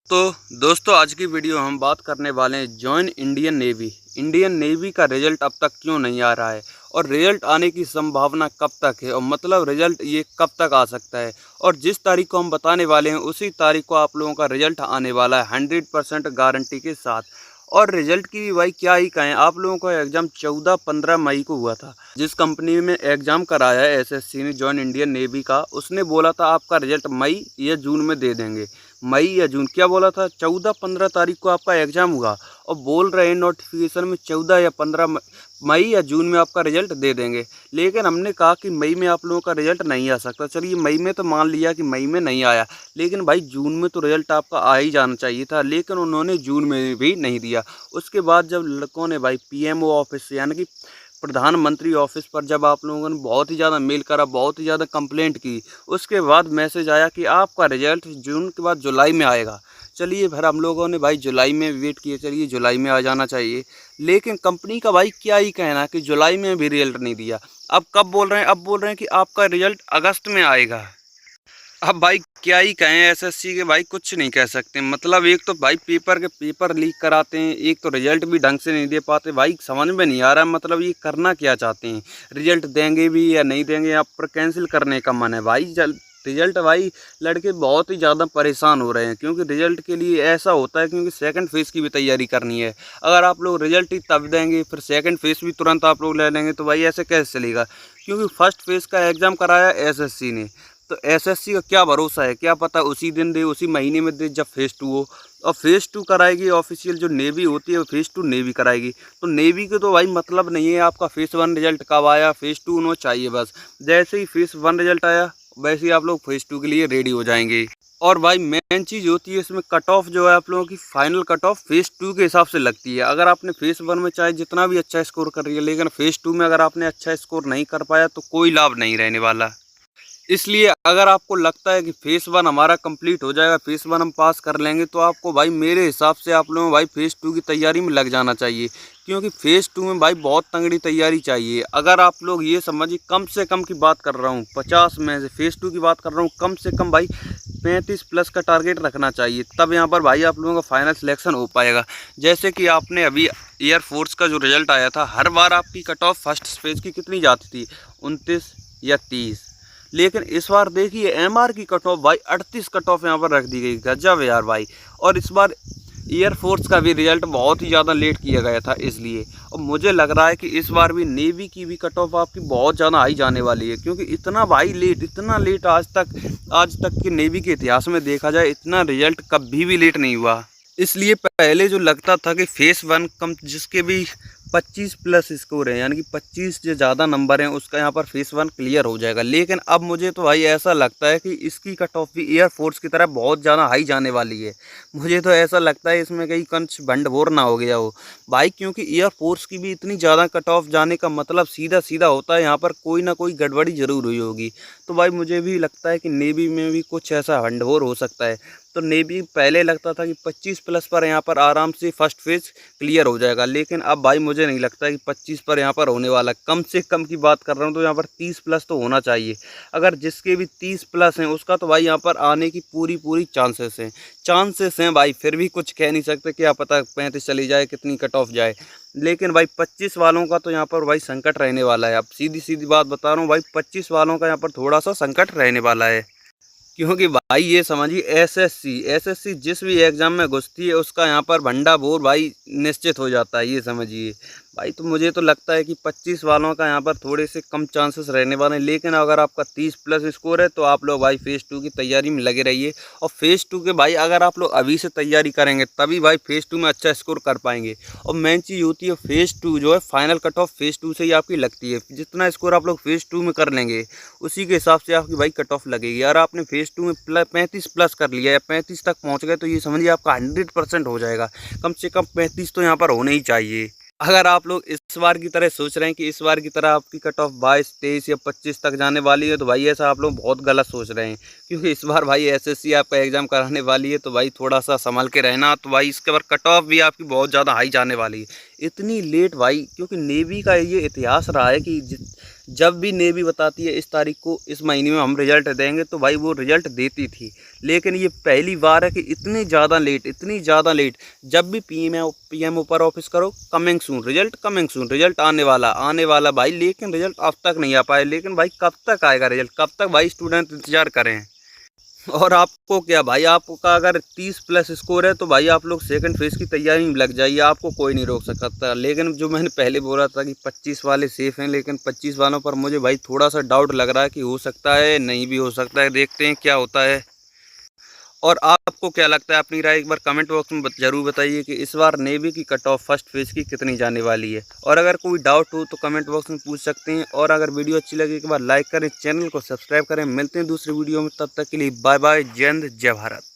तो दोस्तों आज की वीडियो हम बात करने वाले हैं join Indian navy. Indian navy का रिजल्ट अब तक क्यों नहीं आ रहा है और रिजल्ट आने की संभावना कब तक है और मतलब रिजल्ट ये कब तक आ सकता है। और जिस तारीख को हम बताने वाले हैं उसी तारीख को आप लोगों का रिजल्ट आने वाला है 100% गारंटी के साथ। और रिजल्ट की भी भाई क्या ही कहें, आप लोगों का एग्ज़ाम 14-15 मई को हुआ था। जिस कंपनी में एग्ज़ाम कराया है एसएससी ने जॉइन इंडियन नेवी का, उसने बोला था आपका रिजल्ट मई या जून में दे देंगे। मई या जून क्या बोला था, 14-15 तारीख को आपका एग्ज़ाम हुआ और बोल रहे हैं नोटिफिकेशन में 14 या 15 मई या जून में आपका रिजल्ट दे देंगे। लेकिन हमने कहा कि मई में आप लोगों का रिजल्ट नहीं आ सकता। चलिए मई में तो मान लिया कि मई में नहीं आया, लेकिन भाई जून में तो रिजल्ट आपका आ ही जाना चाहिए था, लेकिन उन्होंने जून में भी नहीं दिया। उसके बाद जब लड़कों ने भाई पीएमओ ऑफिस यानी कि प्रधानमंत्री ऑफिस पर जब आप लोगों ने बहुत ही ज़्यादा मेल करा, बहुत ही ज़्यादा कंप्लेंट की, उसके बाद मैसेज आया कि आपका रिजल्ट जून के बाद जुलाई में आएगा। चलिए फिर हम लोगों ने भाई जुलाई में वेट किए, चलिए जुलाई में आ जाना चाहिए, लेकिन कंपनी का भाई क्या ही कहना कि जुलाई में भी रिजल्ट नहीं दिया। अब कब बोल रहे हैं, अब बोल रहे हैं कि आपका रिजल्ट अगस्त में आएगा। अब भाई क्या ही कहें, एसएससी के भाई कुछ नहीं कह सकते। मतलब एक तो भाई पेपर लीक कराते हैं, एक तो रिजल्ट भी ढंग से नहीं दे पाते। भाई समझ में नहीं आ रहा मतलब ये करना क्या चाहते हैं, रिजल्ट देंगे भी या नहीं देंगे, या पर कैंसिल करने का मन है भाई। रिजल्ट भाई लड़के बहुत ही ज़्यादा परेशान हो रहे हैं, क्योंकि रिजल्ट के लिए ऐसा होता है क्योंकि सेकंड फेज़ की भी तैयारी करनी है। अगर आप लोग रिजल्ट ही तब देंगे फिर सेकंड फेज़ भी तुरंत आप लोग ले लेंगे तो भाई ऐसे कैसे चलेगा। क्योंकि फर्स्ट फेज़ का एग्ज़ाम कराया एसएससी ने, तो एसएससी का क्या भरोसा है, क्या पता उसी दिन दे, उसी महीने में दे जब फेज़ 2 हो। और फेज़ 2 कराएगी ऑफिशियल जो नेवी होती है, वो फेज़ 2 नेवी कराएगी। तो नेवी के तो भाई मतलब नहीं है आपका फेज़ 1 रिजल्ट कब आया, फेज़ 2 उन्हें चाहिए बस। जैसे ही फेज़ 1 रिजल्ट आया वैसे ही आप लोग फेज़ 2 के लिए रेडी हो जाएंगे। और भाई मेन चीज़ होती है इसमें कट ऑफ जो है आप लोगों की फाइनल कट ऑफ फेज़ 2 के हिसाब से लगती है। अगर आपने फेज़ 1 में चाहे जितना भी अच्छा स्कोर कर रही है, लेकिन फेज़ 2 में अगर आपने अच्छा स्कोर नहीं कर पाया तो कोई लाभ नहीं रहने वाला। इसलिए अगर आपको लगता है कि फेज़ 1 हमारा कंप्लीट हो जाएगा, फेज़ 1 हम पास कर लेंगे, तो आपको भाई मेरे हिसाब से आप लोगों को भाई फेज़ 2 की तैयारी में लग जाना चाहिए। क्योंकि फेज़ 2 में भाई बहुत तगड़ी तैयारी चाहिए। अगर आप लोग ये समझिए, कम से कम की बात कर रहा हूँ, 50 में से फेज़ 2 की बात कर रहा हूँ, कम से कम भाई 35 प्लस का टारगेट रखना चाहिए, तब यहाँ पर भाई आप लोगों का फाइनल सिलेक्शन हो पाएगा। जैसे कि आपने अभी एयरफोर्स का जो रिजल्ट आया था, हर बार आपकी कट ऑफ फर्स्ट फेज़ की कितनी जाती थी, 29 या 30, लेकिन इस बार देखिए एमआर की कट ऑफ भाई 38 कट ऑफ यहाँ पर रख दी गई। गजब है यार भाई। और इस बार एयरफोर्स का भी रिजल्ट बहुत ही ज़्यादा लेट किया गया था इसलिए। और मुझे लग रहा है कि इस बार भी नेवी की भी कट ऑफ आपकी बहुत ज़्यादा हाई जाने वाली है, क्योंकि इतना भाई लेट, इतना लेट आज तक के नेवी के इतिहास में देखा जाए इतना रिजल्ट कभी भी लेट नहीं हुआ। इसलिए पहले जो लगता था कि फेज़ 1 कम जिसके भी 25 प्लस स्कोर है, यानी कि 25 जो ज़्यादा नंबर हैं, उसका यहाँ पर फेज़ 1 क्लियर हो जाएगा। लेकिन अब मुझे तो भाई ऐसा लगता है कि इसकी कट ऑफ भी एयरफोर्स की तरह बहुत ज़्यादा हाई जाने वाली है। मुझे तो ऐसा लगता है इसमें कहीं कंच भंडभोर ना हो गया हो भाई, क्योंकि एयरफोर्स की भी इतनी ज़्यादा कट ऑफ जाने का मतलब सीधा सीधा होता है यहाँ पर कोई ना कोई गड़बड़ी ज़रूर हुई होगी। तो भाई मुझे भी लगता है कि नेवी में भी कुछ ऐसा भंडभोर हो सकता है। तो नेवी पहले लगता था कि 25 प्लस पर यहाँ पर आराम से फर्स्ट फेज़ क्लियर हो जाएगा, लेकिन अब भाई मुझे नहीं लगता कि 25 पर यहाँ पर होने वाला। कम से कम की बात कर रहा हूँ तो यहाँ पर 30 प्लस तो होना चाहिए। अगर जिसके भी 30 प्लस हैं उसका तो भाई यहाँ पर आने की पूरी चांसेस हैं भाई। फिर भी कुछ कह नहीं सकते, क्या पता 35 चली जाए, कितनी कट ऑफ जाए। लेकिन भाई 25 वालों का तो यहाँ पर भाई संकट रहने वाला है। अब सीधी बात बता रहा हूँ भाई, 25 वालों का यहाँ पर थोड़ा सा संकट रहने वाला है। क्योंकि भाई ये समझिए एसएससी जिस भी एग्ज़ाम में घुसती है उसका यहाँ पर भंडा बोर भाई निश्चित हो जाता है, ये समझिए भाई। तो मुझे तो लगता है कि 25 वालों का यहाँ पर थोड़े से कम चांसेस रहने वाले हैं। लेकिन अगर आपका 30 प्लस स्कोर है तो आप लोग भाई फेज़ 2 की तैयारी में लगे रहिए। और फेज़ 2 के भाई अगर आप लोग अभी से तैयारी करेंगे तभी भाई फेज़ 2 में अच्छा स्कोर कर पाएंगे। और मेन चीज़ होती है फेज़ 2 जो है फाइनल कट ऑफ फेज़ 2 से ही आपकी लगती है। जितना स्कोर आप लोग फेज़ 2 में कर लेंगे उसी के हिसाब से आपकी भाई कट ऑफ लगेगी। अगर आपने फेज़ 2 में 35 प्लस कर लिया या 35 तक पहुंच गए तो ये समझिए आपका 100% हो जाएगा। कम से कम 35 तो यहाँ पर होने ही चाहिए। अगर आप लोग इस बार की तरह सोच रहे हैं कि इस बार की तरह आपकी कट ऑफ 22, 23 या 25 तक जाने वाली है, तो भाई ऐसा आप लोग बहुत गलत सोच रहे हैं। क्योंकि इस बार भाई एसएससी आपका एग्ज़ाम कराने वाली है, तो भाई थोड़ा सा संभल के रहना। तो भाई इसके बाद कट ऑफ भी आपकी बहुत ज़्यादा हाई जाने वाली है। इतनी लेट भाई, क्योंकि नेवी का ये इतिहास रहा है कि जब भी नेवी बताती है इस तारीख को इस महीने में हम रिजल्ट देंगे, तो भाई वो रिजल्ट देती थी। लेकिन ये पहली बार है कि इतनी ज़्यादा लेट, इतनी ज़्यादा लेट। जब भी पीएमओ पर ऑफिस करो, coming soon result, coming soon result, आने वाला भाई, लेकिन रिजल्ट अब तक नहीं आ पाए। लेकिन भाई कब तक आएगा रिजल्ट, कब तक भाई स्टूडेंट इंतजार करें। और आपको क्या भाई, आपका अगर 30+ स्कोर है तो भाई आप लोग सेकंड फेज़ की तैयारी में लग जाइए, आपको कोई नहीं रोक सकता। लेकिन जो मैंने पहले बोला था कि 25 वाले सेफ़ हैं, लेकिन 25 वालों पर मुझे भाई थोड़ा सा डाउट लग रहा है कि हो सकता है, नहीं भी हो सकता है। देखते हैं क्या होता है। और आपको क्या लगता है, अपनी राय एक बार कमेंट बॉक्स में ज़रूर बताइए कि इस बार नेवी की कट ऑफ फर्स्ट फेज़ की कितनी जाने वाली है। और अगर कोई डाउट हो तो कमेंट बॉक्स में पूछ सकते हैं। और अगर वीडियो अच्छी लगे एक बार लाइक करें, चैनल को सब्सक्राइब करें। मिलते हैं दूसरी वीडियो में, तब तक के लिए बाय बाय। जय हिंद, जय भारत।